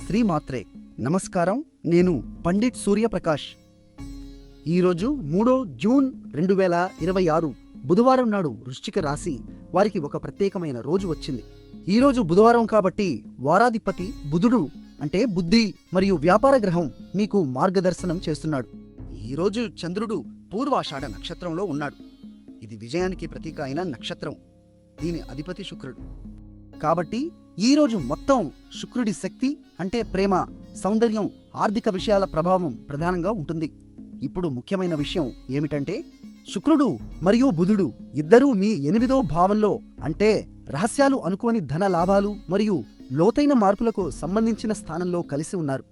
శ్రీమాత్రే నమస్కారం. నేను పండిట్ సూర్యప్రకాష్. ఈరోజు 3 జూన్ 2026 బుధవారం నాడు వృశ్చిక రాశి వారికి ఒక ప్రత్యేకమైన రోజు వచ్చింది. ఈరోజు బుధవారం కాబట్టి వారాధిపతి బుధుడు అంటే బుద్ధి మరియు వ్యాపార గ్రహం మీకు మార్గదర్శనం చేస్తున్నాడు. ఈరోజు చంద్రుడు పూర్వాషాఢ నక్షత్రంలో ఉన్నాడు. ఇది విజయానికి ప్రతీక అయిన నక్షత్రం. దీని అధిపతి శుక్రుడు కాబట్టి ఈరోజు మొత్తం శుక్రుడి శక్తి అంటే ప్రేమ, సౌందర్యం, ఆర్థిక విషయాల ప్రభావం ప్రధానంగా ఉంటుంది. ఇప్పుడు ముఖ్యమైన విషయం ఏమిటంటే శుక్రుడు మరియు బుధుడు ఇద్దరూ మీ 8వ భావంలో అంటే రహస్యాలు అనుకోని ధన లాభాలు మరియు లోతైన మార్పులకు సంబంధించిన స్థానంలో కలిసి ఉన్నారు.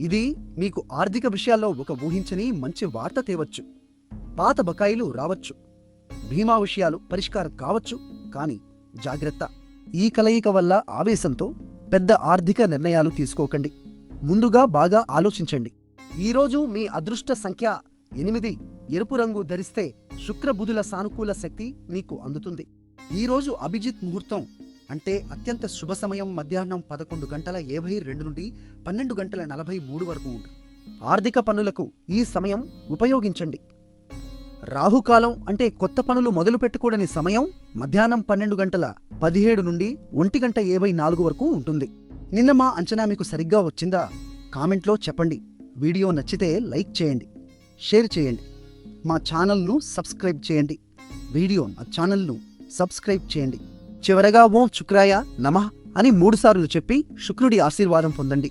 ఇది మీకు ఆర్థిక విషయాల్లో ఒక ఊహించని మంచి వార్త తేవచ్చు. పాత బకాయిలు రావచ్చు, బీమా విషయాలు పరిష్కారం కావచ్చు. కానీ జాగ్రత్త, ఈ కలయిక వల్ల ఆవేశంతో పెద్ద ఆర్థిక నిర్ణయాలు తీసుకోకండి. ముందుగా బాగా ఆలోచించండి. ఈరోజు మీ అదృష్ట సంఖ్య 8. ఎరుపు రంగు ధరిస్తే శుక్రబుధుల సానుకూల శక్తి మీకు అందుతుంది. ఈరోజు అభిజిత్ ముహూర్తం అంటే అత్యంత శుభ సమయం మధ్యాహ్నం 11:72 నుండి 12:43 వరకు ఉంటుంది. ఆర్థిక పనులకు ఈ సమయం ఉపయోగించండి. రాహుకాలం అంటే కొత్త పనులు మొదలు పెట్టుకోడని సమయం మధ్యాహ్నం 12:17 నుండి 1:74 వరకు ఉంటుంది. నిన్న మా అంచనా మీకు సరిగ్గా వచ్చిందా? కామెంట్లో చెప్పండి. వీడియో నచ్చితే లైక్ చేయండి, షేర్ చేయండి, మా ఛానల్ను సబ్స్క్రైబ్ చేయండి. మా ఛానల్ను సబ్స్క్రైబ్ చేయండి. చివరగా ఓం శుక్రాయ నమః అని 3 సార్లు చెప్పి శుక్రుడి ఆశీర్వాదం పొందండి.